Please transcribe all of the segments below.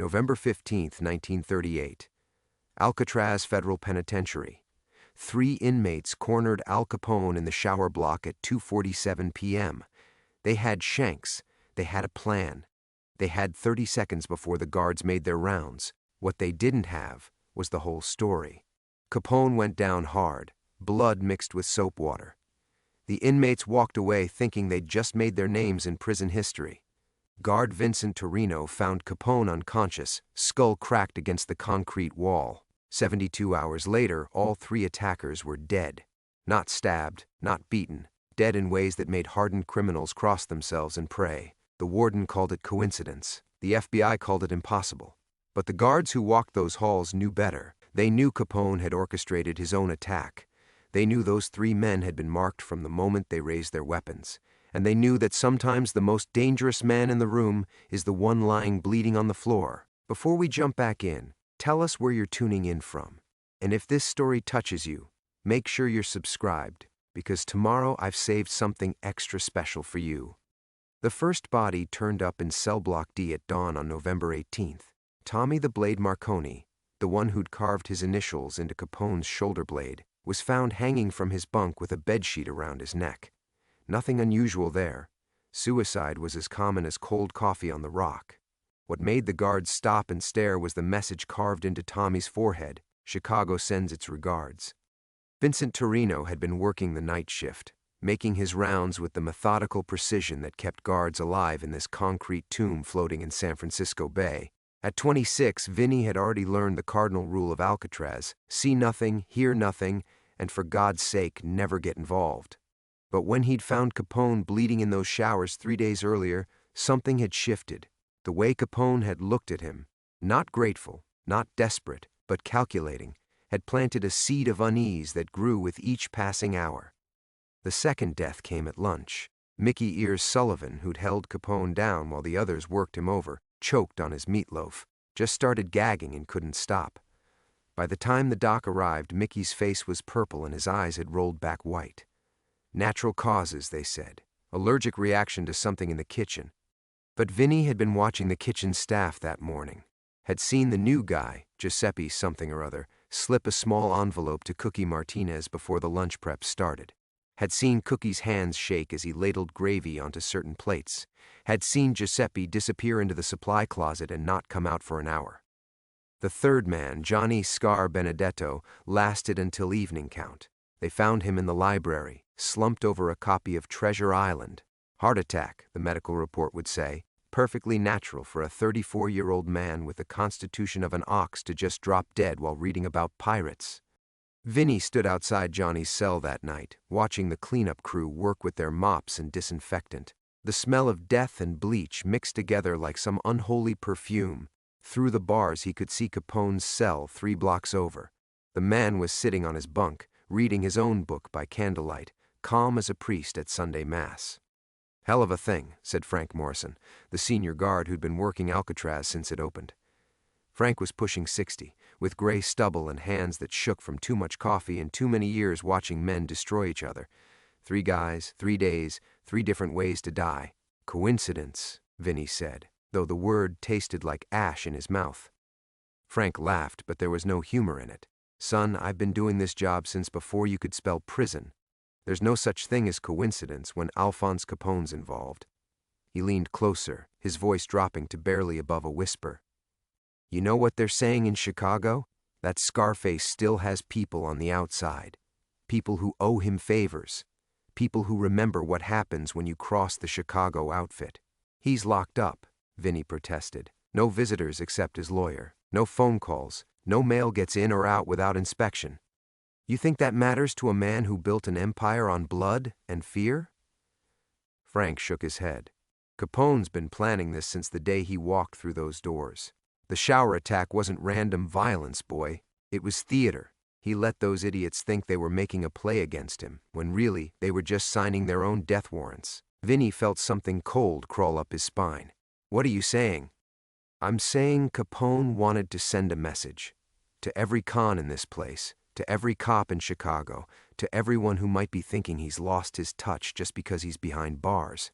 November 15, 1938. Alcatraz Federal Penitentiary. 3 inmates cornered Al Capone in the shower block at 2:47 p.m. They had shanks. They had a plan. They had 30 seconds before the guards made their rounds. What they didn't have was the whole story. Capone went down hard, blood mixed with soap water. The inmates walked away thinking they'd just made their names in prison history. Guard Vincent Torino found Capone unconscious, skull cracked against the concrete wall. 72 hours later, all 3 attackers were dead. Not stabbed, not beaten, dead in ways that made hardened criminals cross themselves and pray. The warden called it coincidence. The FBI called it impossible. But the guards who walked those halls knew better. They knew Capone had orchestrated his own attack. They knew those 3 men had been marked from the moment they raised their weapons. And they knew that sometimes the most dangerous man in the room is the one lying bleeding on the floor. Before we jump back in, tell us where you're tuning in from. And if this story touches you, make sure you're subscribed, because tomorrow I've saved something extra special for you. The first body turned up in cell block D at dawn on November 18th. Tommy the Blade Marconi, the one who'd carved his initials into Capone's shoulder blade, was found hanging from his bunk with a bedsheet around his neck. Nothing unusual there. Suicide was as common as cold coffee on the rock. What made the guards stop and stare was the message carved into Tommy's forehead: "Chicago sends its regards." Vincent Torino had been working the night shift, making his rounds with the methodical precision that kept guards alive in this concrete tomb floating in San Francisco Bay. At 26, Vinny had already learned the cardinal rule of Alcatraz: see nothing, hear nothing, and for God's sake, never get involved. But when he'd found Capone bleeding in those showers 3 days earlier, something had shifted. The way Capone had looked at him, not grateful, not desperate, but calculating, had planted a seed of unease that grew with each passing hour. The second death came at lunch. Mickey Ears Sullivan, who'd held Capone down while the others worked him over, choked on his meatloaf, just started gagging and couldn't stop. By the time the doc arrived, Mickey's face was purple and his eyes had rolled back white. Natural causes, they said. Allergic reaction to something in the kitchen. But Vinny had been watching the kitchen staff that morning, had seen the new guy, Giuseppe something or other, slip a small envelope to Cookie Martinez before the lunch prep started, had seen Cookie's hands shake as he ladled gravy onto certain plates, had seen Giuseppe disappear into the supply closet and not come out for an hour. The third man, Johnny Scar Benedetto, lasted until evening count. They found him in the library, slumped over a copy of Treasure Island. Heart attack, the medical report would say, perfectly natural for a 34-year-old man with the constitution of an ox to just drop dead while reading about pirates. Vinny stood outside Johnny's cell that night, watching the cleanup crew work with their mops and disinfectant. The smell of death and bleach mixed together like some unholy perfume. Through the bars he could see Capone's cell 3 blocks over. The man was sitting on his bunk, reading his own book by candlelight, calm as a priest at Sunday Mass. "Hell of a thing," said Frank Morrison, the senior guard who'd been working Alcatraz since it opened. Frank was pushing 60, with gray stubble and hands that shook from too much coffee and too many years watching men destroy each other. 3 guys, 3 days, 3 different ways to die. Coincidence, Vinny said, though the word tasted like ash in his mouth. Frank laughed, but there was no humor in it. "Son, I've been doing this job since before you could spell prison. There's no such thing as coincidence when Alphonse Capone's involved." He leaned closer, his voice dropping to barely above a whisper. "You know what they're saying in Chicago? That Scarface still has people on the outside. People who owe him favors. People who remember what happens when you cross the Chicago outfit." "He's locked up," Vinny protested. "No visitors except his lawyer. No phone calls. No mail gets in or out without inspection. You think that matters to a man who built an empire on blood and fear?" Frank shook his head. "Capone's been planning this since the day he walked through those doors. The shower attack wasn't random violence, boy. It was theater. He let those idiots think they were making a play against him, when really they were just signing their own death warrants." Vinny felt something cold crawl up his spine. "What are you saying?" "I'm saying Capone wanted to send a message. To every con in this place, to every cop in Chicago, to everyone who might be thinking he's lost his touch just because he's behind bars.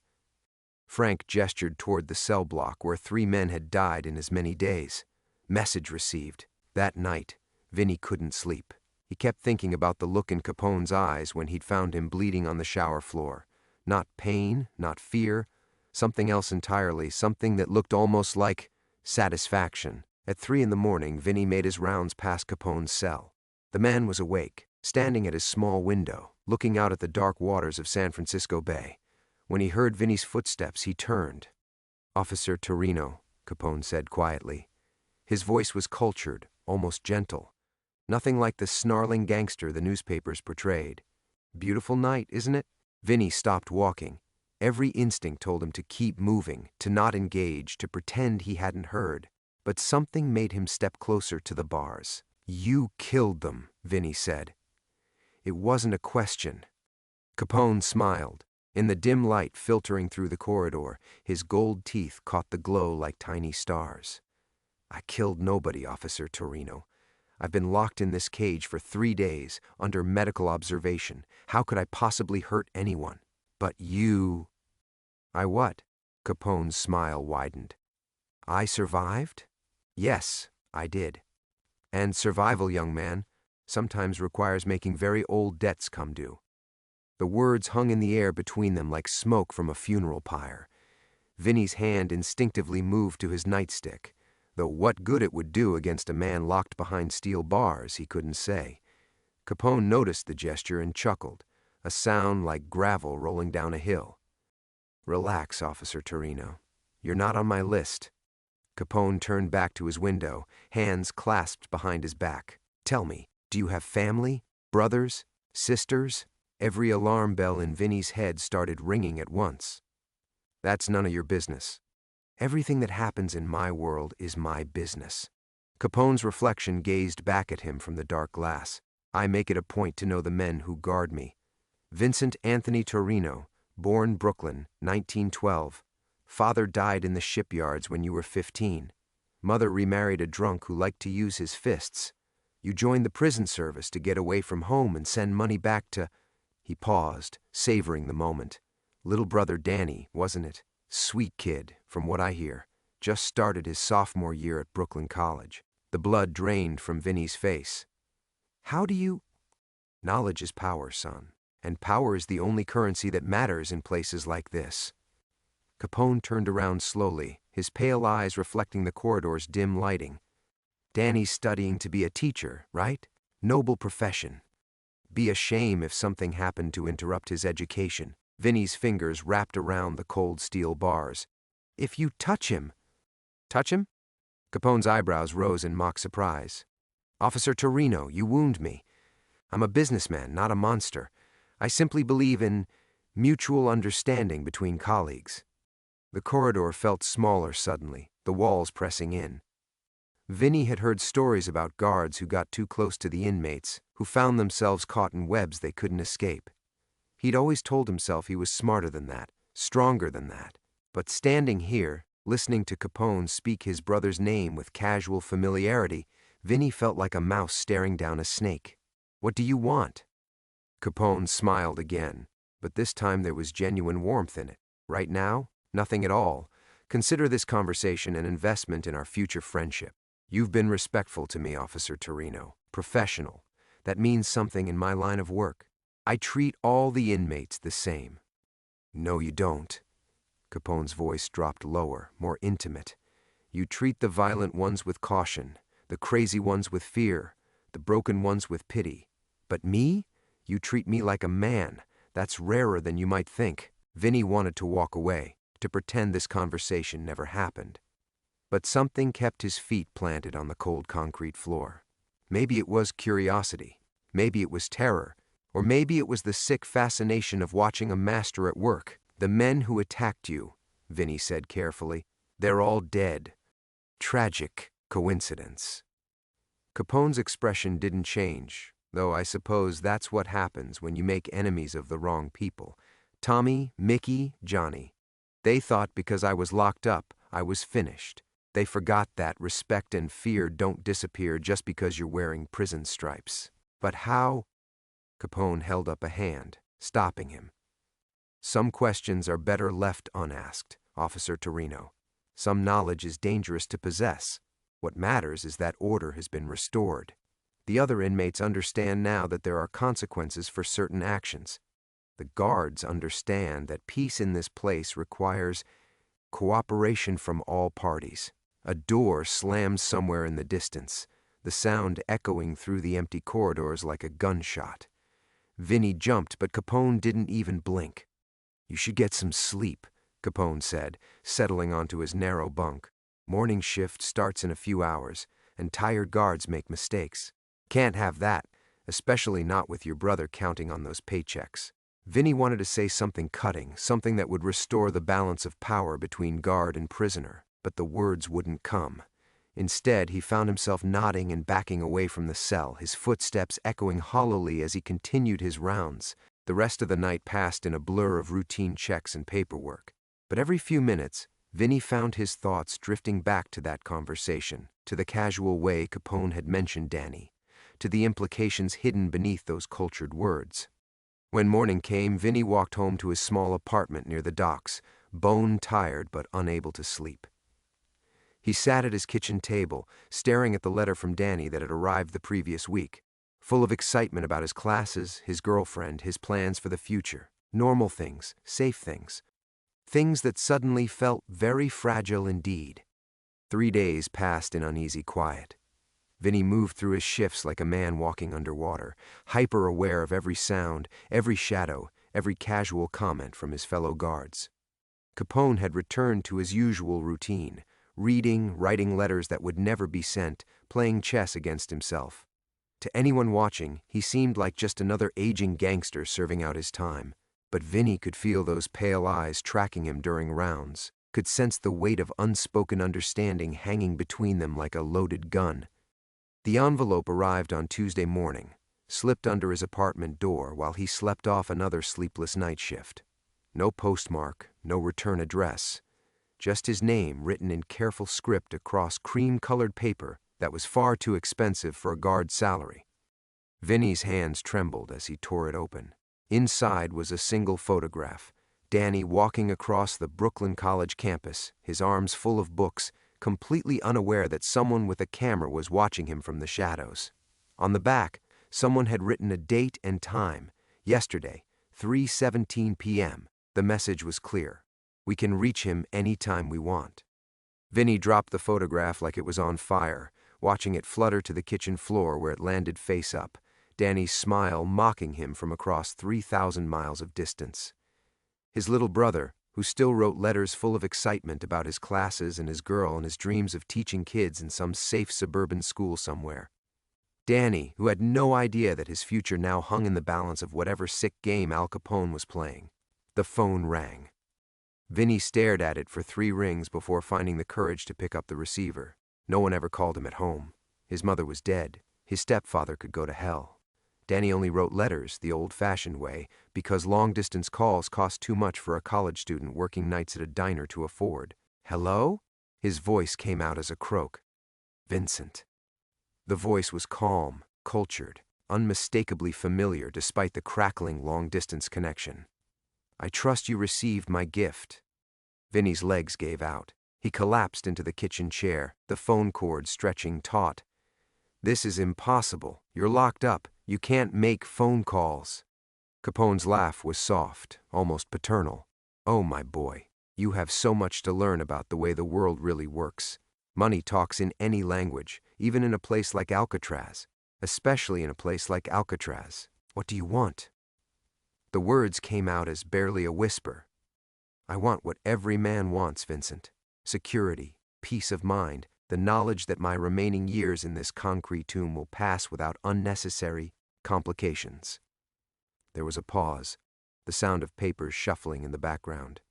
Frank gestured toward the cell block where 3 men had died in as many days. Message received. That night, Vinny couldn't sleep. He kept thinking about the look in Capone's eyes when he'd found him bleeding on the shower floor. Not pain, not fear, something else entirely, something that looked almost like satisfaction. At 3 in the morning, Vinny made his rounds past Capone's cell. The man was awake, standing at his small window, looking out at the dark waters of San Francisco Bay. When he heard Vinny's footsteps, he turned. "Officer Torino," Capone said quietly. His voice was cultured, almost gentle. Nothing like the snarling gangster the newspapers portrayed. "Beautiful night, isn't it?" Vinny stopped walking. Every instinct told him to keep moving, to not engage, to pretend he hadn't heard. But something made him step closer to the bars. "You killed them," Vinny said. It wasn't a question. Capone smiled. In the dim light filtering through the corridor, his gold teeth caught the glow like tiny stars. "I killed nobody, Officer Torino. I've been locked in this cage for 3 days, under medical observation. How could I possibly hurt anyone? But you—" "I what?" Capone's smile widened. "I survived? Yes, I did. And survival, young man, sometimes requires making very old debts come due." The words hung in the air between them like smoke from a funeral pyre. Vinny's hand instinctively moved to his nightstick, though what good it would do against a man locked behind steel bars he couldn't say. Capone noticed the gesture and chuckled, a sound like gravel rolling down a hill. "Relax, Officer Torino. You're not on my list." Capone turned back to his window, hands clasped behind his back. "Tell me, do you have family? Brothers? Sisters?" Every alarm bell in Vinny's head started ringing at once. "That's none of your business. Everything that happens in my world is my business." Capone's reflection gazed back at him from the dark glass. "I make it a point to know the men who guard me. Vincent Anthony Torino, born Brooklyn, 1912. Father died in the shipyards when you were 15. Mother remarried a drunk who liked to use his fists. You joined the prison service to get away from home and send money back to—" He paused, savoring the moment. "Little brother Danny, wasn't it? Sweet kid, from what I hear. Just started his sophomore year at Brooklyn College." The blood drained from Vinny's face. "How do you—" "Knowledge is power, son. And power is the only currency that matters in places like this." Capone turned around slowly, his pale eyes reflecting the corridor's dim lighting. "Danny's studying to be a teacher, right? Noble profession. Be a shame if something happened to interrupt his education." Vinny's fingers wrapped around the cold steel bars. "If you touch him—" "Touch him?" Capone's eyebrows rose in mock surprise. "Officer Torino, you wound me. I'm a businessman, not a monster. I simply believe in mutual understanding between colleagues." The corridor felt smaller suddenly, the walls pressing in. Vinny had heard stories about guards who got too close to the inmates, who found themselves caught in webs they couldn't escape. He'd always told himself he was smarter than that, stronger than that. But standing here, listening to Capone speak his brother's name with casual familiarity, Vinny felt like a mouse staring down a snake. "What do you want?" Capone smiled again, but this time there was genuine warmth in it. "Right now, nothing at all. Consider this conversation an investment in our future friendship. You've been respectful to me, Officer Torino. Professional. That means something in my line of work. I treat all the inmates the same." "No, you don't." Capone's voice dropped lower, more intimate. "You treat the violent ones with caution, the crazy ones with fear, the broken ones with pity. But me? You treat me like a man. That's rarer than you might think." Vinny wanted to walk away, to pretend this conversation never happened. But something kept his feet planted on the cold concrete floor. Maybe it was curiosity. Maybe it was terror. Or maybe it was the sick fascination of watching a master at work. "The men who attacked you," Vinny said carefully, "they're all dead. Tragic coincidence." Capone's expression didn't change, though I suppose that's what happens when you make enemies of the wrong people. Tommy, Mickey, Johnny. They thought because I was locked up, I was finished. They forgot that respect and fear don't disappear just because you're wearing prison stripes. But how? Capone held up a hand, stopping him. Some questions are better left unasked, Officer Torino. Some knowledge is dangerous to possess. What matters is that order has been restored. The other inmates understand now that there are consequences for certain actions. The guards understand that peace in this place requires cooperation from all parties. A door slams somewhere in the distance, the sound echoing through the empty corridors like a gunshot. Vinny jumped, but Capone didn't even blink. "You should get some sleep," Capone said, settling onto his narrow bunk. "Morning shift starts in a few hours, and tired guards make mistakes. Can't have that, especially not with your brother counting on those paychecks." Vinny wanted to say something cutting, something that would restore the balance of power between guard and prisoner, but the words wouldn't come. Instead, he found himself nodding and backing away from the cell, his footsteps echoing hollowly as he continued his rounds. The rest of the night passed in a blur of routine checks and paperwork. But every few minutes, Vinny found his thoughts drifting back to that conversation, to the casual way Capone had mentioned Danny, to the implications hidden beneath those cultured words. When morning came, Vinny walked home to his small apartment near the docks, bone-tired but unable to sleep. He sat at his kitchen table, staring at the letter from Danny that had arrived the previous week, full of excitement about his classes, his girlfriend, his plans for the future, normal things, safe things, things that suddenly felt very fragile indeed. 3 days passed in uneasy quiet. Vinny moved through his shifts like a man walking underwater, hyper-aware of every sound, every shadow, every casual comment from his fellow guards. Capone had returned to his usual routine, reading, writing letters that would never be sent, playing chess against himself. To anyone watching, he seemed like just another aging gangster serving out his time. But Vinny could feel those pale eyes tracking him during rounds, could sense the weight of unspoken understanding hanging between them like a loaded gun. The envelope arrived on Tuesday morning, slipped under his apartment door while he slept off another sleepless night shift. No postmark, no return address, just his name written in careful script across cream-colored paper that was far too expensive for a guard's salary. Vinny's hands trembled as he tore it open. Inside was a single photograph, Danny walking across the Brooklyn College campus, his arms full of books, completely unaware that someone with a camera was watching him from the shadows. On the back, someone had written a date and time, yesterday, 3:17 p.m. The message was clear. We can reach him any time we want. Vinny dropped the photograph like it was on fire, watching it flutter to the kitchen floor where it landed face up, Danny's smile mocking him from across 3,000 miles of distance. His little brother, who still wrote letters full of excitement about his classes and his girl and his dreams of teaching kids in some safe suburban school somewhere. Danny, who had no idea that his future now hung in the balance of whatever sick game Al Capone was playing. The phone rang. Vinny stared at it for 3 rings before finding the courage to pick up the receiver. No one ever called him at home. His mother was dead. His stepfather could go to hell. Danny only wrote letters the old-fashioned way because long-distance calls cost too much for a college student working nights at a diner to afford. "Hello?" His voice came out as a croak. "Vincent." The voice was calm, cultured, unmistakably familiar despite the crackling long-distance connection. "I trust you received my gift." Vinny's legs gave out. He collapsed into the kitchen chair, the phone cord stretching taut. "This is impossible. You're locked up. You can't make phone calls." Capone's laugh was soft, almost paternal. "Oh, my boy, you have so much to learn about the way the world really works. Money talks in any language, even in a place like Alcatraz, especially in a place like Alcatraz. What do you want?" The words came out as barely a whisper. "I want what every man wants, Vincent. Security, peace of mind, the knowledge that my remaining years in this concrete tomb will pass without unnecessary complications." There was a pause, the sound of papers shuffling in the background.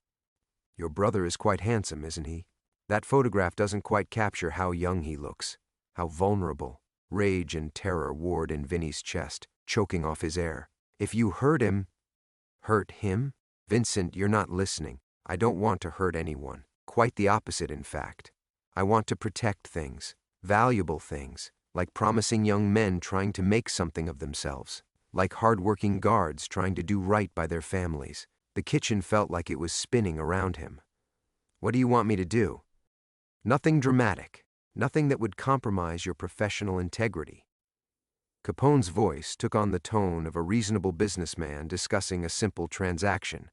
"Your brother is quite handsome, isn't he? That photograph doesn't quite capture how young he looks, how vulnerable." Rage and terror warred in Vinny's chest, choking off his air. "If you hurt him—" "Hurt him? Vincent, you're not listening. I don't want to hurt anyone. Quite the opposite, in fact. I want to protect things, valuable things, like promising young men trying to make something of themselves, like hard-working guards trying to do right by their families. The kitchen felt like it was spinning around him. "What do you want me to do?" "Nothing dramatic. Nothing that would compromise your professional integrity." Capone's voice took on the tone of a reasonable businessman discussing a simple transaction.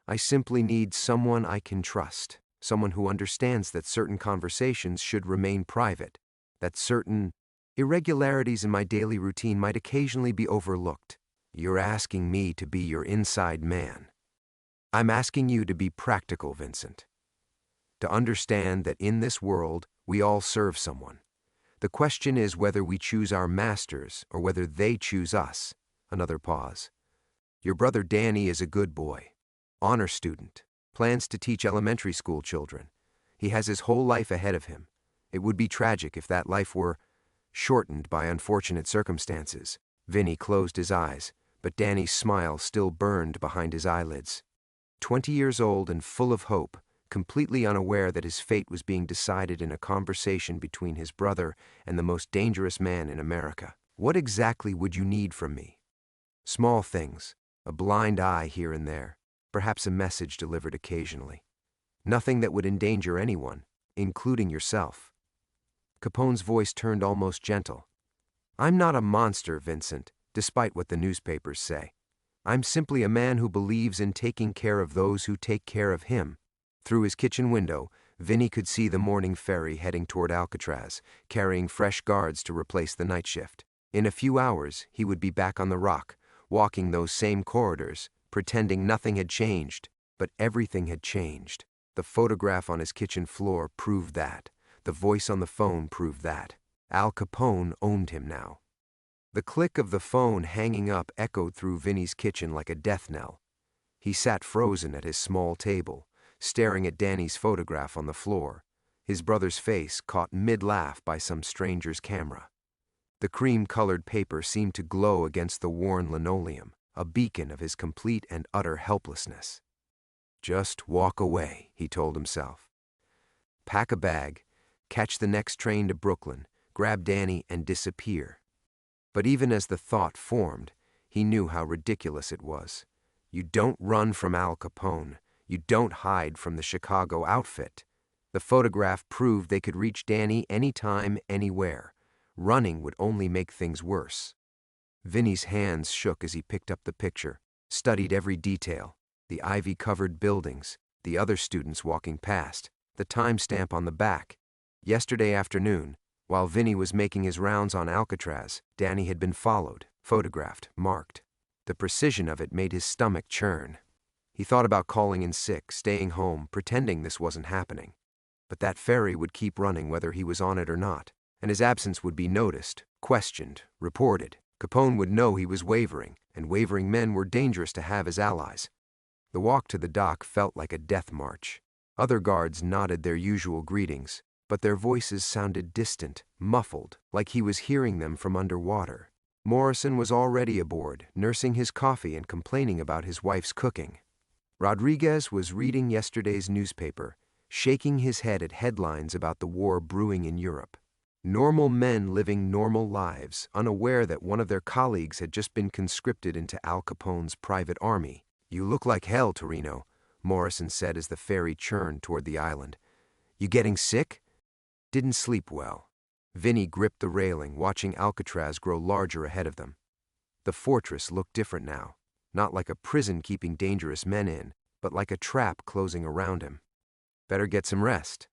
"I simply need someone I can trust, someone who understands that certain conversations should remain private, that certain irregularities in my daily routine might occasionally be overlooked." "You're asking me to be your inside man." "I'm asking you to be practical, Vincent. To understand that in this world, we all serve someone. The question is whether we choose our masters or whether they choose us." Another pause. "Your brother Danny is a good boy. Honor student. Plans to teach elementary school children. He has his whole life ahead of him. It would be tragic if that life were shortened by unfortunate circumstances." Vinny closed his eyes, but Danny's smile still burned behind his eyelids. 20 years old and full of hope, completely unaware that his fate was being decided in a conversation between his brother and the most dangerous man in America. "What exactly would you need from me?" "Small things, a blind eye here and there, perhaps a message delivered occasionally. Nothing that would endanger anyone, including yourself." Capone's voice turned almost gentle. "I'm not a monster, Vincent, despite what the newspapers say. I'm simply a man who believes in taking care of those who take care of him." Through his kitchen window, Vinny could see the morning ferry heading toward Alcatraz, carrying fresh guards to replace the night shift. In a few hours, he would be back on the Rock, walking those same corridors, pretending nothing had changed, but everything had changed. The photograph on his kitchen floor proved that. The voice on the phone proved that. Al Capone owned him now. The click of the phone hanging up echoed through Vinny's kitchen like a death knell. He sat frozen at his small table, staring at Danny's photograph on the floor, his brother's face caught mid-laugh by some stranger's camera. The cream-colored paper seemed to glow against the worn linoleum, a beacon of his complete and utter helplessness. Just walk away, he told himself. Pack a bag, catch the next train to Brooklyn, grab Danny, and disappear. But even as the thought formed, he knew how ridiculous it was. You don't run from Al Capone. You don't hide from the Chicago outfit. The photograph proved they could reach Danny anytime, anywhere. Running would only make things worse. Vinny's hands shook as he picked up the picture, studied every detail, the ivy-covered buildings, the other students walking past, the timestamp on the back. Yesterday afternoon, while Vinny was making his rounds on Alcatraz, Danny had been followed, photographed, marked. The precision of it made his stomach churn. He thought about calling in sick, staying home, pretending this wasn't happening. But that ferry would keep running whether he was on it or not, and his absence would be noticed, questioned, reported. Capone would know he was wavering, and wavering men were dangerous to have as allies. The walk to the dock felt like a death march. Other guards nodded their usual greetings, but their voices sounded distant, muffled, like he was hearing them from underwater. Morrison was already aboard, nursing his coffee and complaining about his wife's cooking. Rodriguez was reading yesterday's newspaper, shaking his head at headlines about the war brewing in Europe. Normal men living normal lives, unaware that one of their colleagues had just been conscripted into Al Capone's private army. "You look like hell, Torino," Morrison said as the ferry churned toward the island. "You getting sick?" "Didn't sleep well." Vinny gripped the railing, watching Alcatraz grow larger ahead of them. The fortress looked different now, not like a prison keeping dangerous men in, but like a trap closing around him. "Better get some rest.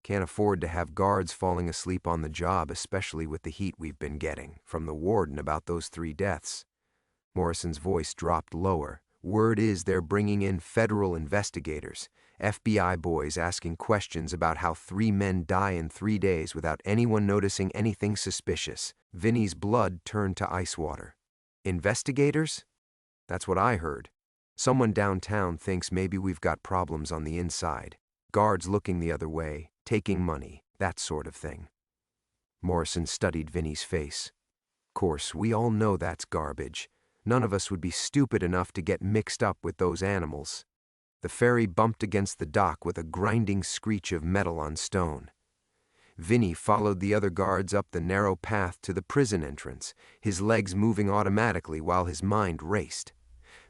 Can't afford to have guards falling asleep on the job, especially with the heat we've been getting from the warden about those 3 deaths. Morrison's voice dropped lower. "Word is they're bringing in federal investigators, FBI boys asking questions about how 3 men die in 3 days without anyone noticing anything suspicious." Vinny's blood turned to ice water. "Investigators? That's what I heard. Someone downtown thinks maybe we've got problems on the inside. Guards looking the other way, taking money, that sort of thing." Morrison studied Vinny's face. "Course, we all know that's garbage. None of us would be stupid enough to get mixed up with those animals." The ferry bumped against the dock with a grinding screech of metal on stone. Vinny followed the other guards up the narrow path to the prison entrance, his legs moving automatically while his mind raced.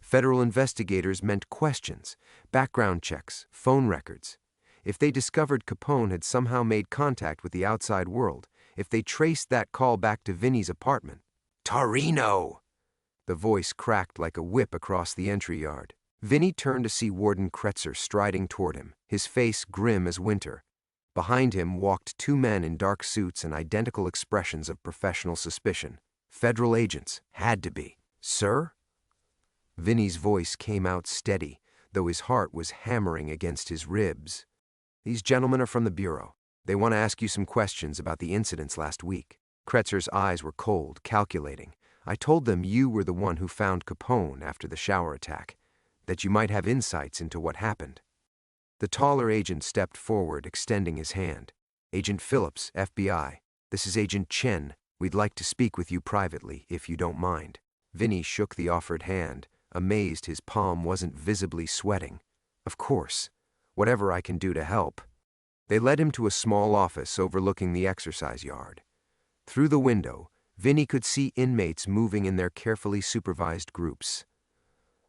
Federal investigators meant questions, background checks, phone records. If they discovered Capone had somehow made contact with the outside world, if they traced that call back to Vinny's apartment. "Torino!" The voice cracked like a whip across the entry yard. Vinny turned to see Warden Kretzer striding toward him, his face grim as winter. Behind him walked two men in dark suits and identical expressions of professional suspicion. Federal agents, had to be. "Sir?" Vinny's voice came out steady, though his heart was hammering against his ribs. "These gentlemen are from the Bureau. They want to ask you some questions about the incidents last week." Kretzer's eyes were cold, calculating. "I told them you were the one who found Capone after the shower attack, that you might have insights into what happened." The taller agent stepped forward, extending his hand. "Agent Phillips, FBI. This is Agent Chen. We'd like to speak with you privately, if you don't mind." Vinny shook the offered hand, amazed his palm wasn't visibly sweating. "Of course. Whatever I can do to help." They led him to a small office overlooking the exercise yard. Through the window, Vinny could see inmates moving in their carefully supervised groups.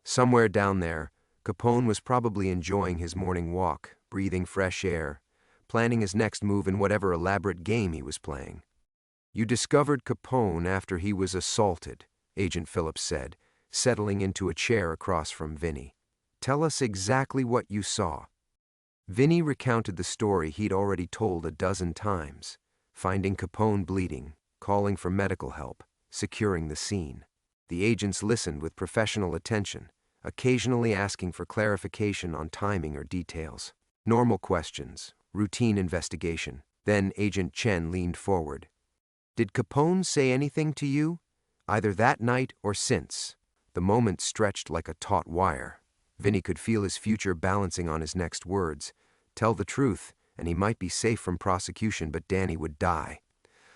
Somewhere down there, Capone was probably enjoying his morning walk, breathing fresh air, planning his next move in whatever elaborate game he was playing. "You discovered Capone after he was assaulted," Agent Phillips said, settling into a chair across from Vinny. "Tell us exactly what you saw." Vinny recounted the story he'd already told a dozen times, finding Capone bleeding, calling for medical help, securing the scene. The agents listened with professional attention, occasionally asking for clarification on timing or details. Normal questions, routine investigation. Then Agent Chen leaned forward. "Did Capone say anything to you, either that night or since?" The moment stretched like a taut wire. Vinny could feel his future balancing on his next words. Tell the truth, and he might be safe from prosecution, but Danny would die.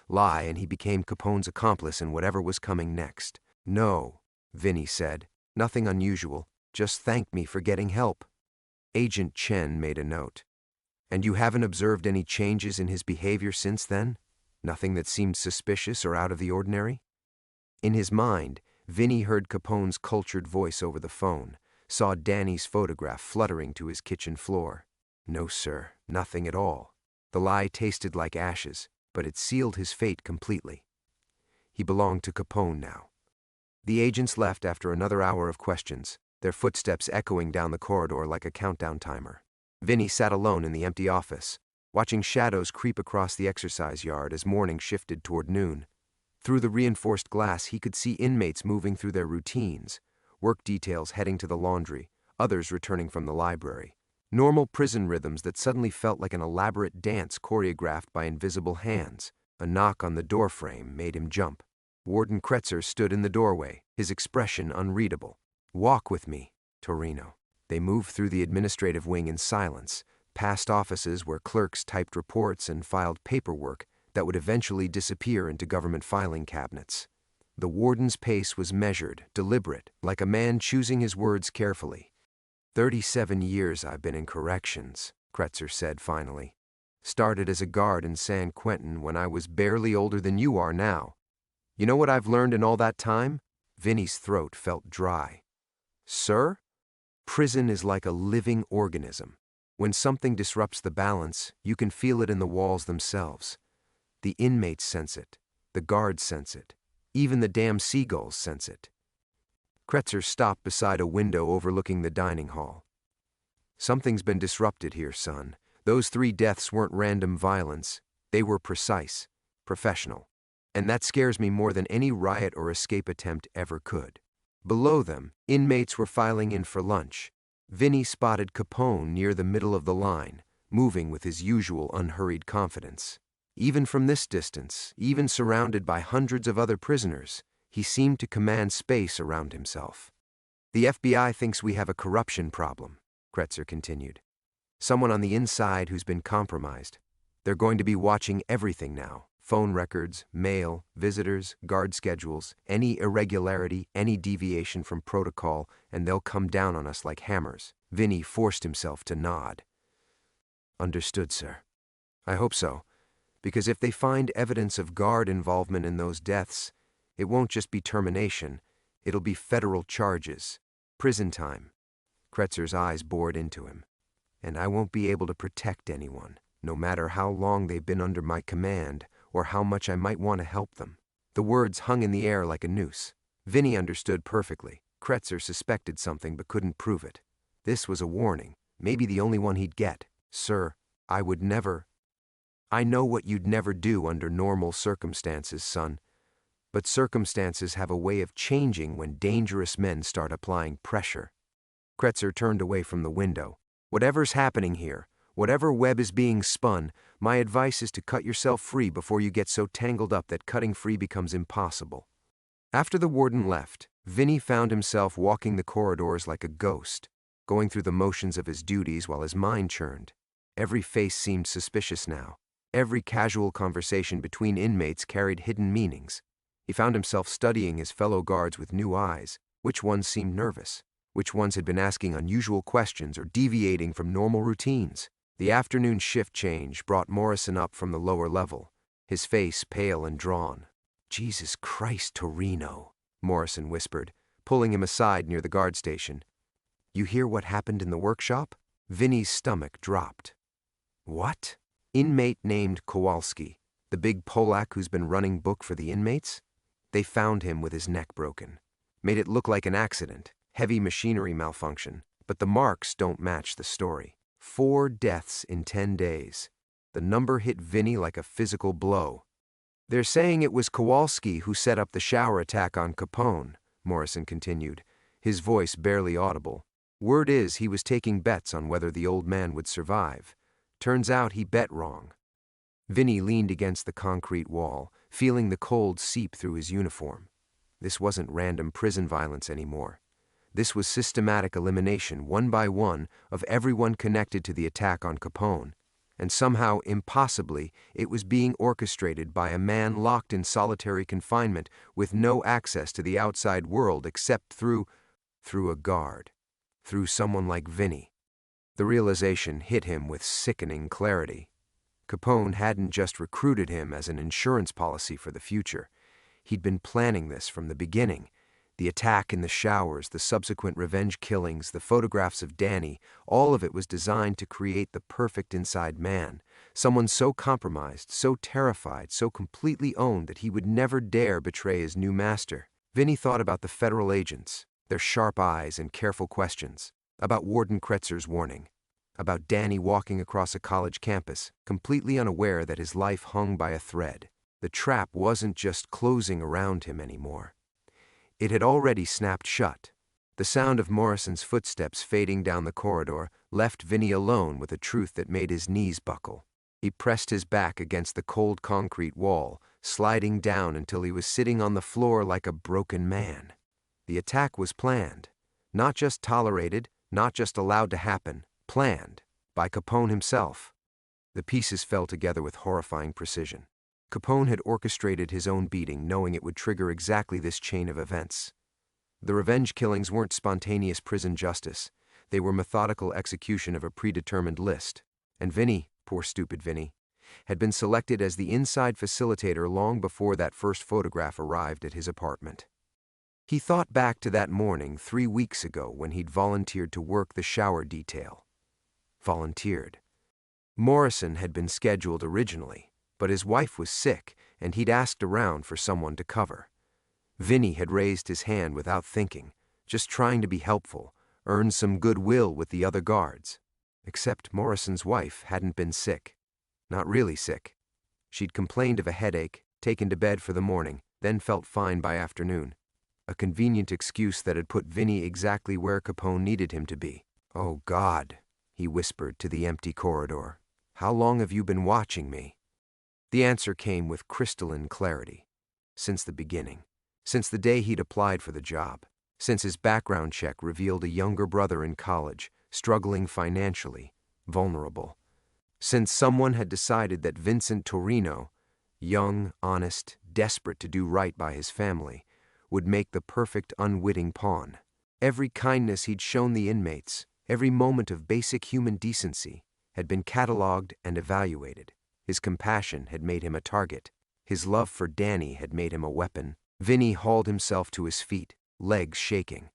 Lie, and he became Capone's accomplice in whatever was coming next. "No," Vinny said. "Nothing unusual. Just thank me for getting help." Agent Chen made a note. "And you haven't observed any changes in his behavior since then? Nothing that seemed suspicious or out of the ordinary?" In his mind, Vinny heard Capone's cultured voice over the phone, saw Danny's photograph fluttering to his kitchen floor. "No, sir, nothing at all." The lie tasted like ashes, but it sealed his fate completely. He belonged to Capone now. The agents left after another hour of questions, their footsteps echoing down the corridor like a countdown timer. Vinny sat alone in the empty office, watching shadows creep across the exercise yard as morning shifted toward noon. Through the reinforced glass, he could see inmates moving through their routines, work details heading to the laundry, others returning from the library. Normal prison rhythms that suddenly felt like an elaborate dance choreographed by invisible hands. A knock on the doorframe made him jump. Warden Kretzer stood in the doorway, his expression unreadable. "Walk with me, Torino." They moved through the administrative wing in silence, past offices where clerks typed reports and filed paperwork that would eventually disappear into government filing cabinets. The warden's pace was measured, deliberate, like a man choosing his words carefully. 37 years I've been in corrections," Kretzer said finally. "Started as a guard in San Quentin when I was barely older than you are now. You know what I've learned in all that time?" Vinny's throat felt dry. "Sir?" "Prison is like a living organism. When something disrupts the balance, you can feel it in the walls themselves. The inmates sense it, the guards sense it, even the damn seagulls sense it." Kretzer stopped beside a window overlooking the dining hall. "Something's been disrupted here, son. Those 3 deaths weren't random violence. They were precise, professional. And that scares me more than any riot or escape attempt ever could." Below them, inmates were filing in for lunch. Vinny spotted Capone near the middle of the line, moving with his usual unhurried confidence. Even from this distance, even surrounded by hundreds of other prisoners, he seemed to command space around himself. "The FBI thinks we have a corruption problem," Kretzer continued. "Someone on the inside who's been compromised. They're going to be watching everything now. Phone records, mail, visitors, guard schedules, any irregularity, any deviation from protocol, and they'll come down on us like hammers." Vinny forced himself to nod. "Understood, sir. I hope so, because if they find evidence of guard involvement in those deaths, it won't just be termination, it'll be federal charges. Prison time. Kretzer's eyes bored into him. And I won't be able to protect anyone, no matter how long they've been under my command or how much I might want to help them. The words hung in the air like a noose. Vinny understood perfectly. Kretzer suspected something but couldn't prove it. This was a warning, maybe the only one he'd get. Sir, I would never. I know what you'd never do under normal circumstances, son. But circumstances have a way of changing when dangerous men start applying pressure. Kretzer turned away from the window. Whatever's happening here, whatever web is being spun, my advice is to cut yourself free before you get so tangled up that cutting free becomes impossible. After the warden left, Vinny found himself walking the corridors like a ghost, going through the motions of his duties while his mind churned. Every face seemed suspicious now. Every casual conversation between inmates carried hidden meanings. He found himself studying his fellow guards with new eyes. Which ones seemed nervous? Which ones had been asking unusual questions or deviating from normal routines? The afternoon shift change brought Morrison up from the lower level, his face pale and drawn. Jesus Christ, Torino, Morrison whispered, pulling him aside near the guard station. You hear what happened in the workshop? Vinny's stomach dropped. What? Inmate named Kowalski, the big Polak who's been running book for the inmates? They found him with his neck broken. Made it look like an accident, heavy machinery malfunction, but the marks don't match the story. 4 deaths in 10 days. The number hit Vinny like a physical blow. They're saying it was Kowalski who set up the shower attack on Capone, Morrison continued, his voice barely audible. Word is he was taking bets on whether the old man would survive. Turns out he bet wrong. Vinny leaned against the concrete wall, feeling the cold seep through his uniform. This wasn't random prison violence anymore. This was systematic elimination, one by one, of everyone connected to the attack on Capone. And somehow, impossibly, it was being orchestrated by a man locked in solitary confinement with no access to the outside world except through a guard, through someone like Vinny. The realization hit him with sickening clarity. Capone hadn't just recruited him as an insurance policy for the future. He'd been planning this from the beginning. The attack in the showers, the subsequent revenge killings, the photographs of Danny, all of it was designed to create the perfect inside man, someone so compromised, so terrified, so completely owned that he would never dare betray his new master. Vinny thought about the federal agents, their sharp eyes and careful questions, about Warden Kretzer's warning, about Danny walking across a college campus, completely unaware that his life hung by a thread. The trap wasn't just closing around him anymore. It had already snapped shut. The sound of Morrison's footsteps fading down the corridor left Vinny alone with a truth that made his knees buckle. He pressed his back against the cold concrete wall, sliding down until he was sitting on the floor like a broken man. The attack was planned. Not just tolerated, not just allowed to happen. Planned. By Capone himself. The pieces fell together with horrifying precision. Capone had orchestrated his own beating, knowing it would trigger exactly this chain of events. The revenge killings weren't spontaneous prison justice. They were methodical execution of a predetermined list. And Vinny, poor stupid Vinny, had been selected as the inside facilitator long before that first photograph arrived at his apartment. He thought back to that morning 3 weeks ago when he'd volunteered to work the shower detail. Volunteered. Morrison had been scheduled originally, but his wife was sick, and he'd asked around for someone to cover. Vinny had raised his hand without thinking, just trying to be helpful, earn some goodwill with the other guards. Except Morrison's wife hadn't been sick. Not really sick. She'd complained of a headache, taken to bed for the morning, then felt fine by afternoon. A convenient excuse that had put Vinny exactly where Capone needed him to be. Oh God, he whispered to the empty corridor. How long have you been watching me? The answer came with crystalline clarity. Since the beginning. Since the day he'd applied for the job. Since his background check revealed a younger brother in college, struggling financially, vulnerable. Since someone had decided that Vincent Torino, young, honest, desperate to do right by his family, would make the perfect unwitting pawn. Every kindness he'd shown the inmates, every moment of basic human decency, had been catalogued and evaluated. His compassion had made him a target. His love for Danny had made him a weapon. Vinny hauled himself to his feet, legs shaking.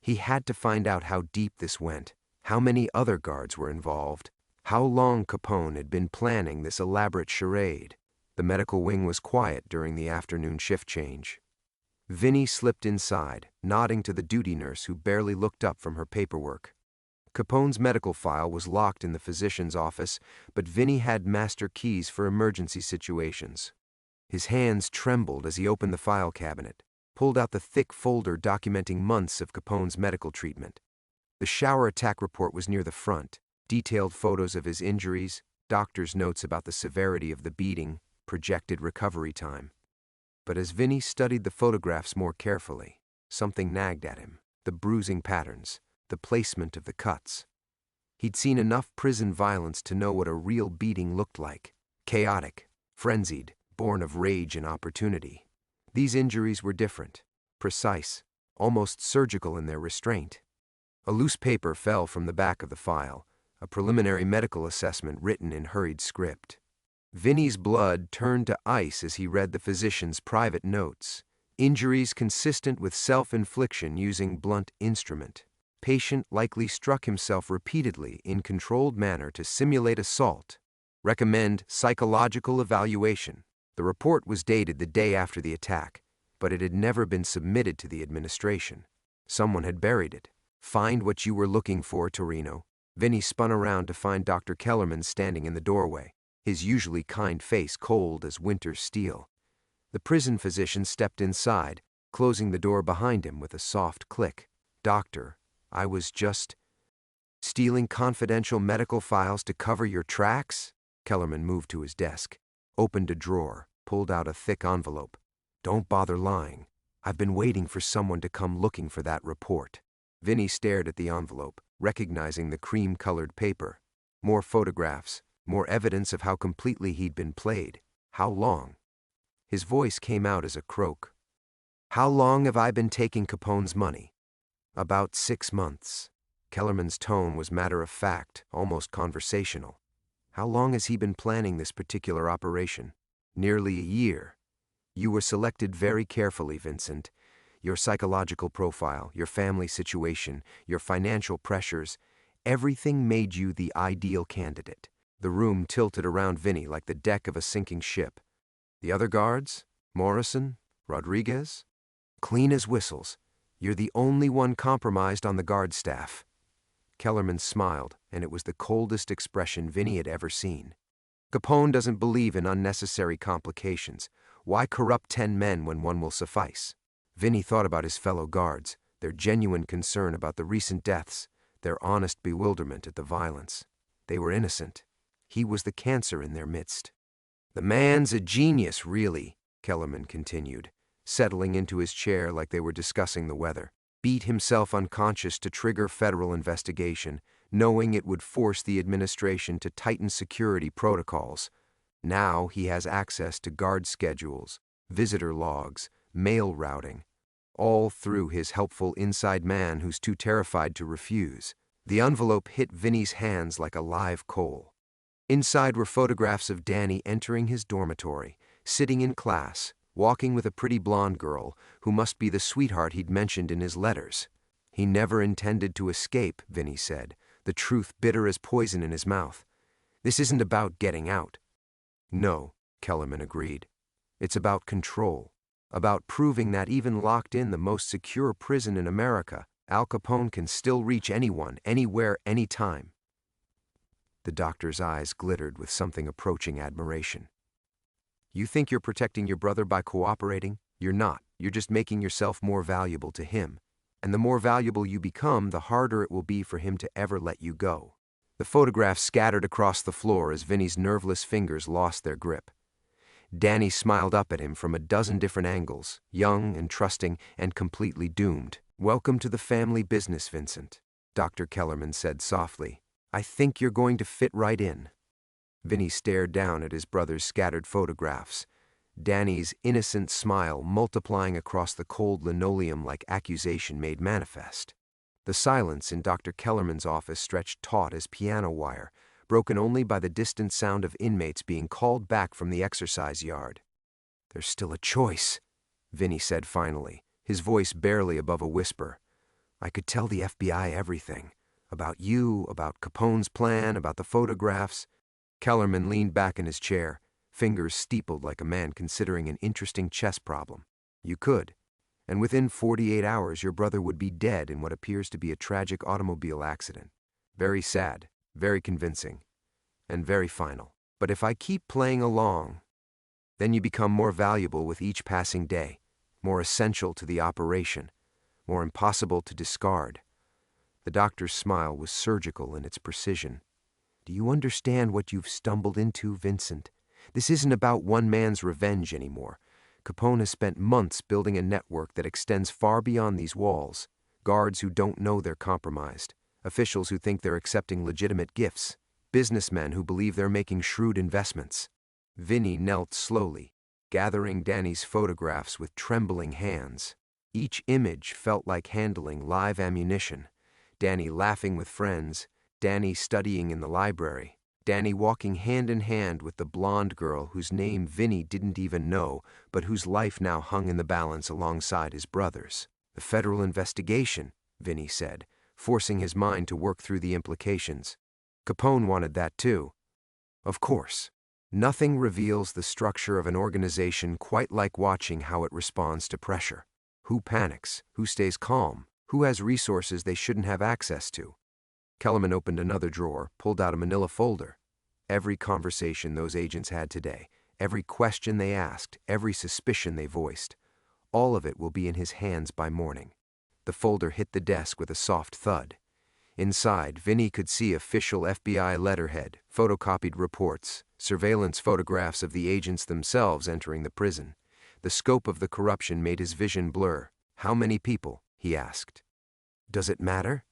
He had to find out how deep this went, how many other guards were involved, how long Capone had been planning this elaborate charade. The medical wing was quiet during the afternoon shift change. Vinny slipped inside, nodding to the duty nurse who barely looked up from her paperwork. Capone's medical file was locked in the physician's office, but Vinny had master keys for emergency situations. His hands trembled as he opened the file cabinet, pulled out the thick folder documenting months of Capone's medical treatment. The shower attack report was near the front, detailed photos of his injuries, doctor's notes about the severity of the beating, projected recovery time. But as Vinny studied the photographs more carefully, something nagged at him: the bruising patterns, the placement of the cuts. He'd seen enough prison violence to know what a real beating looked like: chaotic, frenzied, born of rage and opportunity. These injuries were different, precise, almost surgical in their restraint. A loose paper fell from the back of the file, a preliminary medical assessment written in hurried script. Vinny's blood turned to ice as he read the physician's private notes. Injuries consistent with self-infliction using blunt instrument. Patient likely struck himself repeatedly in controlled manner to simulate assault. Recommend psychological evaluation. The report was dated the day after the attack, but it had never been submitted to the administration. Someone had buried it. Find what you were looking for, Torino. Vinny spun around to find Dr. Kellerman standing in the doorway, his usually kind face cold as winter steel. The prison physician stepped inside, closing the door behind him with a soft click. Doctor, I was just stealing confidential medical files to cover your tracks? Kellerman moved to his desk, opened a drawer, pulled out a thick envelope. Don't bother lying. I've been waiting for someone to come looking for that report. Vinny stared at the envelope, recognizing the cream-colored paper. More photographs, more evidence of how completely he'd been played. How long? His voice came out as a croak. How long have I been taking Capone's money? About 6 months. Kellerman's tone was matter-of-fact, almost conversational. How long has he been planning this particular operation? Nearly a year. You were selected very carefully, Vincent. Your psychological profile, your family situation, your financial pressures, everything made you the ideal candidate. The room tilted around Vinny like the deck of a sinking ship. The other guards? Morrison? Rodriguez? Clean as whistles. You're the only one compromised on the guard staff. Kellerman smiled, and it was the coldest expression Vinny had ever seen. Capone doesn't believe in unnecessary complications. Why corrupt 10 men when one will suffice? Vinny thought about his fellow guards, their genuine concern about the recent deaths, their honest bewilderment at the violence. They were innocent. He was the cancer in their midst. The man's a genius, really, Kellerman continued, settling into his chair like they were discussing the weather. Beat himself unconscious to trigger federal investigation, knowing it would force the administration to tighten security protocols. Now he has access to guard schedules, visitor logs, mail routing, all through his helpful inside man who's too terrified to refuse. The envelope hit Vinny's hands like a live coal. Inside were photographs of Danny entering his dormitory, sitting in class, walking with a pretty blonde girl who must be the sweetheart he'd mentioned in his letters. He never intended to escape, Vinny said, the truth bitter as poison in his mouth. This isn't about getting out. No, Kellerman agreed. It's about control, about proving that even locked in the most secure prison in America, Al Capone can still reach anyone, anywhere, anytime. The doctor's eyes glittered with something approaching admiration. You think you're protecting your brother by cooperating? You're not. You're just making yourself more valuable to him. And the more valuable you become, the harder it will be for him to ever let you go. The photographs scattered across the floor as Vinny's nerveless fingers lost their grip. Danny smiled up at him from a dozen different angles, young and trusting and completely doomed. Welcome to the family business, Vincent, Dr. Kellerman said softly. I think you're going to fit right in. Vinny stared down at his brother's scattered photographs, Danny's innocent smile multiplying across the cold linoleum like accusation made manifest. The silence in Dr. Kellerman's office stretched taut as piano wire, broken only by the distant sound of inmates being called back from the exercise yard. There's still a choice, Vinny said finally, his voice barely above a whisper. I could tell the FBI everything. About you, about Capone's plan, about the photographs. Kellerman leaned back in his chair, fingers steepled like a man considering an interesting chess problem. You could. And within 48 hours your brother would be dead in what appears to be a tragic automobile accident. Very sad, very convincing, and very final. But if I keep playing along, then you become more valuable with each passing day, more essential to the operation, more impossible to discard. The doctor's smile was surgical in its precision. Do you understand what you've stumbled into, Vincent? This isn't about one man's revenge anymore. Capone has spent months building a network that extends far beyond these walls. Guards who don't know they're compromised, officials who think they're accepting legitimate gifts, businessmen who believe they're making shrewd investments. Vinny knelt slowly, gathering Danny's photographs with trembling hands. Each image felt like handling live ammunition. Danny laughing with friends, Danny studying in the library, Danny walking hand in hand with the blonde girl whose name Vinny didn't even know, but whose life now hung in the balance alongside his brother's. The federal investigation, Vinny said, forcing his mind to work through the implications. Capone wanted that too. Of course. Nothing reveals the structure of an organization quite like watching how it responds to pressure. Who panics? Who stays calm? Who has resources they shouldn't have access to? Kellerman opened another drawer, pulled out a manila folder. Every conversation those agents had today, every question they asked, every suspicion they voiced, all of it will be in his hands by morning. The folder hit the desk with a soft thud. Inside, Vinny could see official FBI letterhead, photocopied reports, surveillance photographs of the agents themselves entering the prison. The scope of the corruption made his vision blur. How many people? He asked. Does it matter?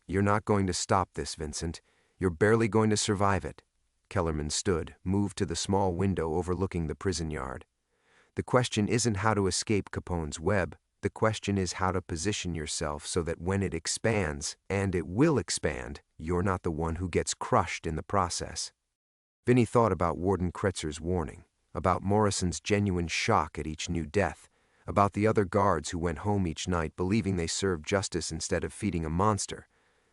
You're not going to stop this, Vincent. You're barely going to survive it. Kellerman stood, moved to the small window overlooking the prison yard. The question isn't how to escape Capone's web. The question is how to position yourself so that when it expands, and it will expand, you're not the one who gets crushed in the process. Vinny thought about Warden Kretzer's warning, about Morrison's genuine shock at each new death, about the other guards who went home each night believing they served justice instead of feeding a monster.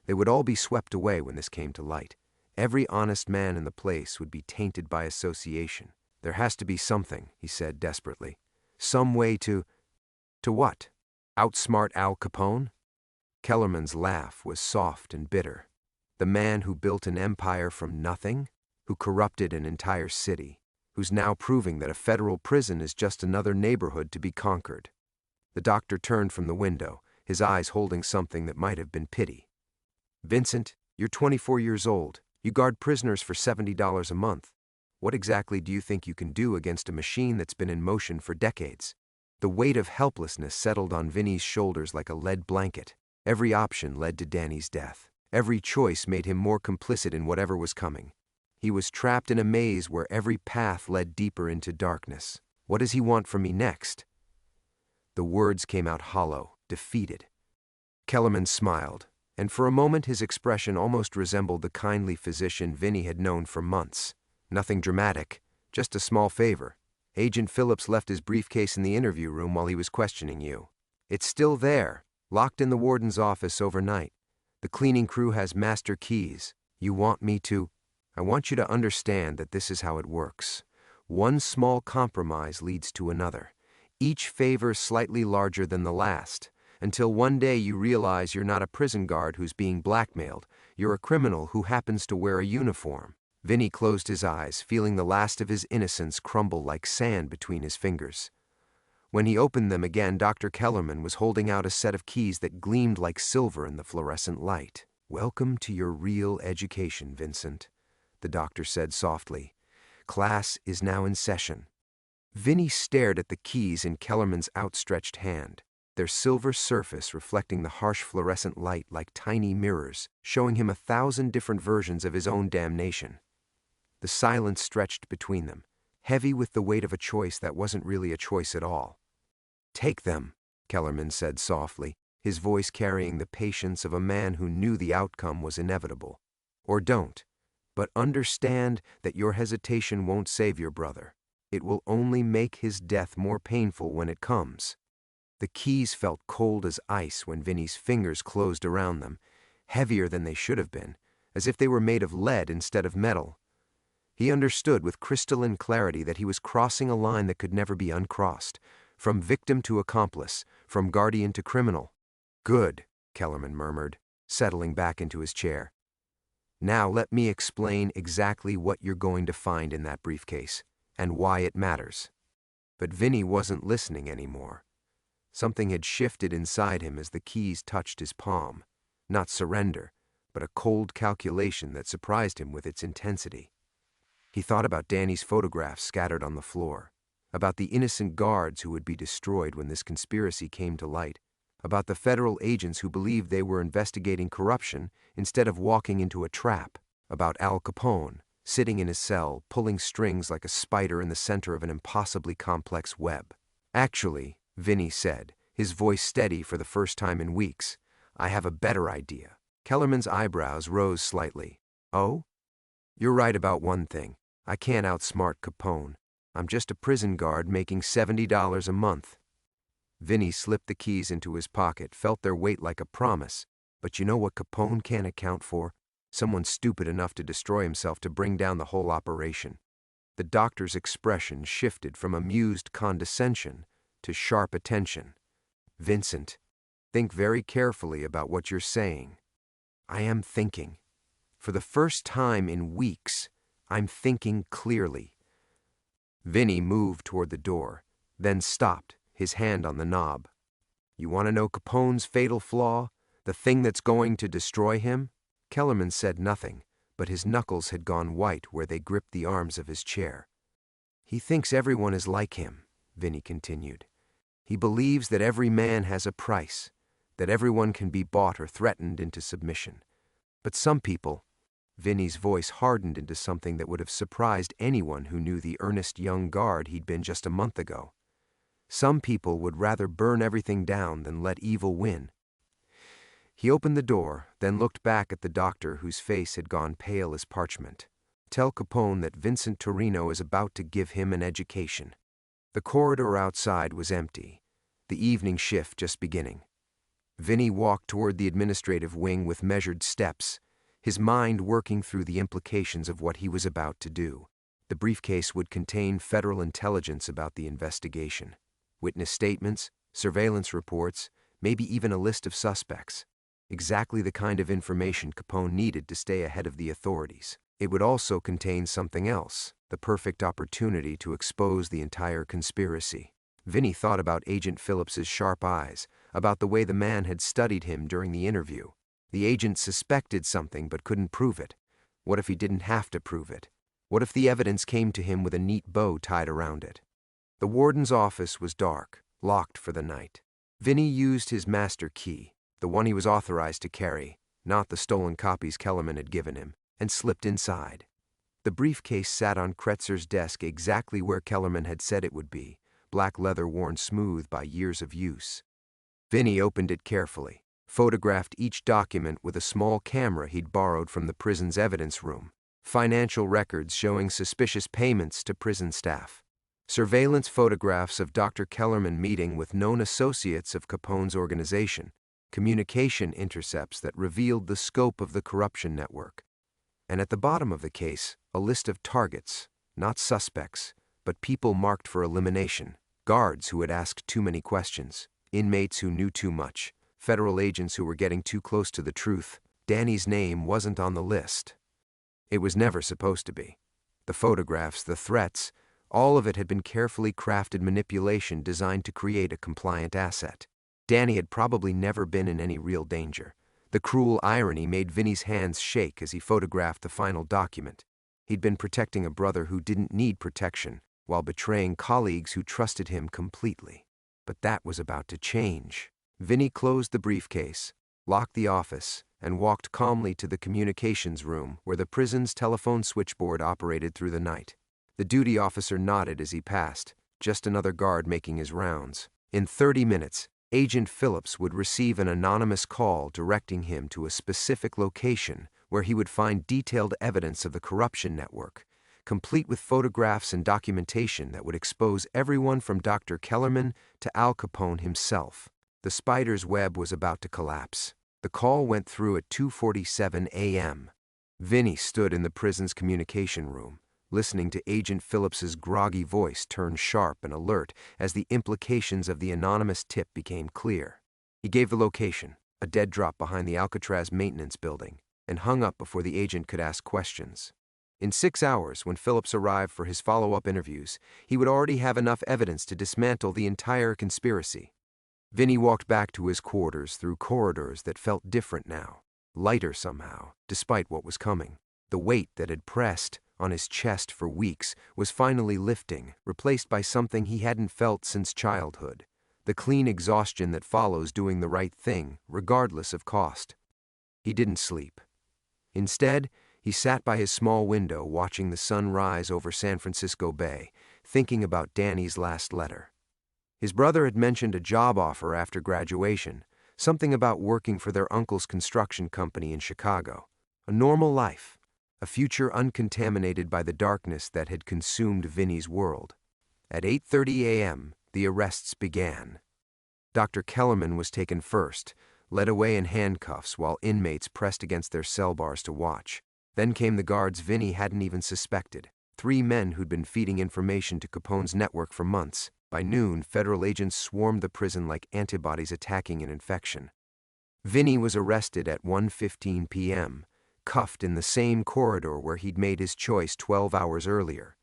They would all be swept away when this came to light. Every honest man in the place would be tainted by association. There has to be something, he said desperately. Some way to what? Outsmart Al Capone? Kellerman's laugh was soft and bitter. The man who built an empire from nothing, who corrupted an entire city, who's now proving that a federal prison is just another neighborhood to be conquered. The doctor turned from the window, his eyes holding something that might have been pity. Vincent, you're 24 years old. You guard prisoners for $70 a month. What exactly do you think you can do against a machine that's been in motion for decades? The weight of helplessness settled on Vinny's shoulders like a lead blanket. Every option led to Danny's death. Every choice made him more complicit in whatever was coming. He was trapped in a maze where every path led deeper into darkness. What does he want from me next? The words came out hollow, defeated. Kellerman smiled, and for a moment his expression almost resembled the kindly physician Vinny had known for months. Nothing dramatic, just a small favor. Agent Phillips left his briefcase in the interview room while he was questioning you. It's still there, locked in the warden's office overnight. The cleaning crew has master keys. You want me to? I want you to understand that this is how it works. One small compromise leads to another, each favor slightly larger than the last, until one day you realize you're not a prison guard who's being blackmailed. You're a criminal who happens to wear a uniform. Vinny closed his eyes, feeling the last of his innocence crumble like sand between his fingers. When he opened them again, Dr. Kellerman was holding out a set of keys that gleamed like silver in the fluorescent light. Welcome to your real education, Vincent, the doctor said softly. Class is now in session. Vinny stared at the keys in Kellerman's outstretched hand, their silver surface reflecting the harsh fluorescent light like tiny mirrors, showing him 1,000 different versions of his own damnation. The silence stretched between them, heavy with the weight of a choice that wasn't really a choice at all. Take them, Kellerman said softly, his voice carrying the patience of a man who knew the outcome was inevitable. Or don't. But understand that your hesitation won't save your brother. It will only make his death more painful when it comes. The keys felt cold as ice when Vinny's fingers closed around them, heavier than they should have been, as if they were made of lead instead of metal. He understood with crystalline clarity that he was crossing a line that could never be uncrossed, from victim to accomplice, from guardian to criminal. "Good," Kellerman murmured, settling back into his chair. "Now let me explain exactly what you're going to find in that briefcase, and why it matters." But Vinny wasn't listening anymore. Something had shifted inside him as the keys touched his palm. Not surrender, but a cold calculation that surprised him with its intensity. He thought about Danny's photographs scattered on the floor, about the innocent guards who would be destroyed when this conspiracy came to light, about the federal agents who believed they were investigating corruption instead of walking into a trap, about Al Capone, sitting in his cell, pulling strings like a spider in the center of an impossibly complex web. "Actually," Vinny said, his voice steady for the first time in weeks, "I have a better idea." Kellerman's eyebrows rose slightly. "Oh? You're right about one thing. I can't outsmart Capone. I'm just a prison guard making $70 a month." Vinny slipped the keys into his pocket, felt their weight like a promise. "But you know what Capone can't account for? Someone stupid enough to destroy himself to bring down the whole operation." The doctor's expression shifted from amused condescension to sharp attention. "Vincent, think very carefully about what you're saying." "I am thinking. For the first time in weeks, I'm thinking clearly." Vinny moved toward the door, then stopped, his hand on the knob. "You want to know Capone's fatal flaw? The thing that's going to destroy him?" Kellerman said nothing, but his knuckles had gone white where they gripped the arms of his chair. "He thinks everyone is like him," Vinny continued. "He believes that every man has a price, that everyone can be bought or threatened into submission. But some people—" Vinny's voice hardened into something that would have surprised anyone who knew the earnest young guard he'd been just a month ago. "Some people would rather burn everything down than let evil win." He opened the door, then looked back at the doctor whose face had gone pale as parchment. "Tell Capone that Vincent Torino is about to give him an education." The corridor outside was empty, the evening shift just beginning. Vinny walked toward the administrative wing with measured steps, his mind working through the implications of what he was about to do. The briefcase would contain federal intelligence about the investigation, witness statements, surveillance reports, maybe even a list of suspects. Exactly the kind of information Capone needed to stay ahead of the authorities. It would also contain something else, the perfect opportunity to expose the entire conspiracy. Vinny thought about Agent Phillips's sharp eyes, about the way the man had studied him during the interview. The agent suspected something but couldn't prove it. What if he didn't have to prove it? What if the evidence came to him with a neat bow tied around it? The warden's office was dark, locked for the night. Vinny used his master key, the one he was authorized to carry, not the stolen copies Kellerman had given him, and slipped inside. The briefcase sat on Kretzer's desk exactly where Kellerman had said it would be, black leather worn smooth by years of use. Vinny opened it carefully, photographed each document with a small camera he'd borrowed from the prison's evidence room. Financial records showing suspicious payments to prison staff. Surveillance photographs of Dr. Kellerman meeting with known associates of Capone's organization. Communication intercepts that revealed the scope of the corruption network. And at the bottom of the case, a list of targets, not suspects, but people marked for elimination. Guards who had asked too many questions, inmates who knew too much, federal agents who were getting too close to the truth. Danny's name wasn't on the list. It was never supposed to be. The photographs, the threats, all of it had been carefully crafted manipulation designed to create a compliant asset. Danny had probably never been in any real danger. The cruel irony made Vinny's hands shake as he photographed the final document. He'd been protecting a brother who didn't need protection, while betraying colleagues who trusted him completely. But that was about to change. Vinny closed the briefcase, locked the office, and walked calmly to the communications room where the prison's telephone switchboard operated through the night. The duty officer nodded as he passed, just another guard making his rounds. In 30 minutes, Agent Phillips would receive an anonymous call directing him to a specific location where he would find detailed evidence of the corruption network, complete with photographs and documentation that would expose everyone from Dr. Kellerman to Al Capone himself. The spider's web was about to collapse. The call went through at 2:47 a.m. Vinny stood in the prison's communication room, listening to Agent Phillips's groggy voice turn sharp and alert as the implications of the anonymous tip became clear. He gave the location, a dead drop behind the Alcatraz maintenance building, and hung up before the agent could ask questions. In 6 hours, when Phillips arrived for his follow-up interviews, he would already have enough evidence to dismantle the entire conspiracy. Vinny walked back to his quarters through corridors that felt different now, lighter somehow, despite what was coming. The weight that had pressed on his chest for weeks was finally lifting, replaced by something he hadn't felt since childhood, the clean exhaustion that follows doing the right thing, regardless of cost. He didn't sleep. Instead, he sat by his small window watching the sun rise over San Francisco Bay, thinking about Danny's last letter. His brother had mentioned a job offer after graduation, something about working for their uncle's construction company in Chicago. A normal life, a future uncontaminated by the darkness that had consumed Vinny's world. At 8:30 a.m., the arrests began. Dr. Kellerman was taken first, led away in handcuffs while inmates pressed against their cell bars to watch. Then came the guards Vinny hadn't even suspected, 3 men who'd been feeding information to Capone's network for months. By noon, federal agents swarmed the prison like antibodies attacking an infection. Vinny was arrested at 1:15 p.m., cuffed in the same corridor where he'd made his choice 12 hours earlier.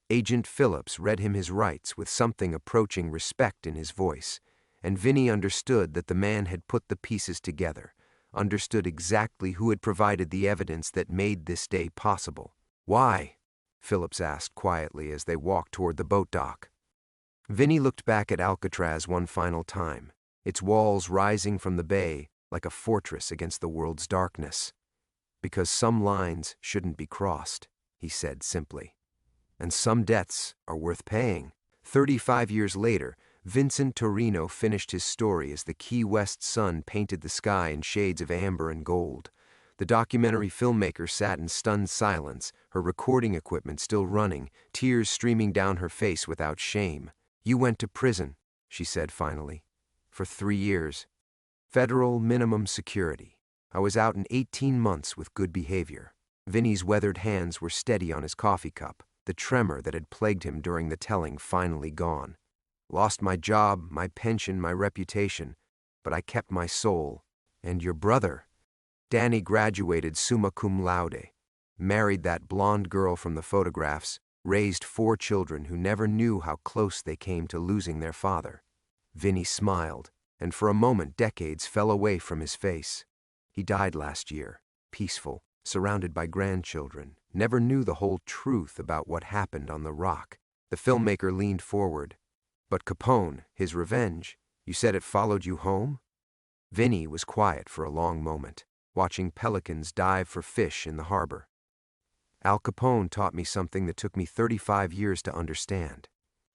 Agent Phillips read him his rights with something approaching respect in his voice, and Vinny understood that the man had put the pieces together, understood exactly who had provided the evidence that made this day possible. "Why?" Phillips asked quietly as they walked toward the boat dock. Vinny looked back at Alcatraz one final time, its walls rising from the bay like a fortress against the world's darkness. "Because some lines shouldn't be crossed," he said simply. "And some debts are worth paying." 35 years later, Vincent Torino finished his story as the Key West sun painted the sky in shades of amber and gold. The documentary filmmaker sat in stunned silence, her recording equipment still running, tears streaming down her face without shame. "You went to prison," she said finally, "for 3 years. Federal minimum security. I was out in 18 months with good behavior." Vinny's weathered hands were steady on his coffee cup, the tremor that had plagued him during the telling finally gone. "Lost my job, my pension, my reputation, but I kept my soul. And your brother?" Danny graduated summa cum laude, married that blonde girl from the photographs, raised 4 children who never knew how close they came to losing their father. Vinny smiled, and for a moment decades fell away from his face. He died last year, peaceful, surrounded by grandchildren, never knew the whole truth about what happened on the rock. The filmmaker leaned forward. "But Capone, his revenge, you said it followed you home?" Vinny was quiet for a long moment, watching pelicans dive for fish in the harbor. "Al Capone taught me something that took me 35 years to understand.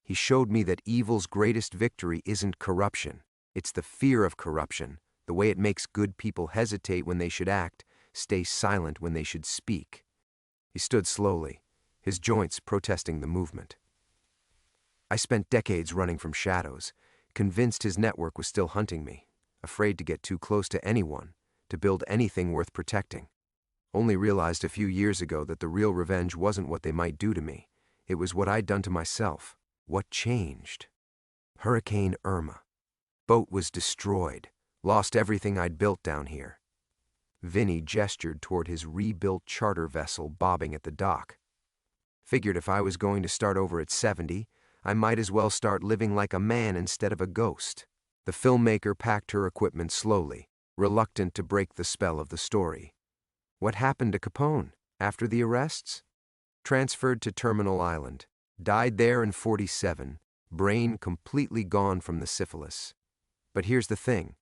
He showed me that evil's greatest victory isn't corruption. It's the fear of corruption, the way it makes good people hesitate when they should act, stay silent when they should speak." He stood slowly, his joints protesting the movement. "I spent decades running from shadows, convinced his network was still hunting me, afraid to get too close to anyone, to build anything worth protecting. Only realized a few years ago that the real revenge wasn't what they might do to me. It was what I'd done to myself. What changed? Hurricane Irma. Boat was destroyed. Lost everything I'd built down here." Vinny gestured toward his rebuilt charter vessel bobbing at the dock. "Figured if I was going to start over at 70, I might as well start living like a man instead of a ghost." The filmmaker packed her equipment slowly, reluctant to break the spell of the story. "What happened to Capone after the arrests?" "Transferred to Terminal Island. Died there in 47, brain completely gone from the syphilis. But here's the thing."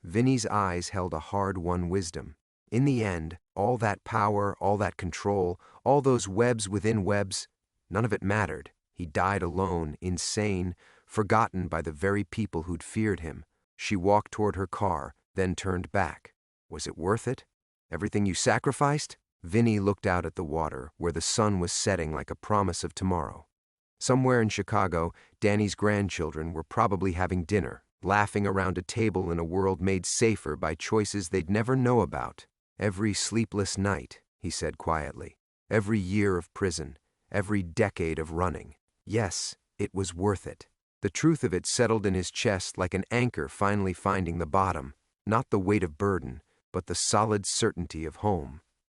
Vinny's eyes held a hard-won wisdom. "In the end, all that power, all that control, all those webs within webs, none of it mattered. He died alone, insane, forgotten by the very people who'd feared him." She walked toward her car, then turned back. "Was it worth it? Everything you sacrificed?" Vinny looked out at the water, where the sun was setting like a promise of tomorrow. Somewhere in Chicago, Danny's grandchildren were probably having dinner, laughing around a table in a world made safer by choices they'd never know about. Every sleepless night, he said quietly. Every year of prison. Every decade of running. Yes, it was worth it. The truth of it settled in his chest like an anchor finally finding the bottom. Not the weight of burden, but the solid certainty of home.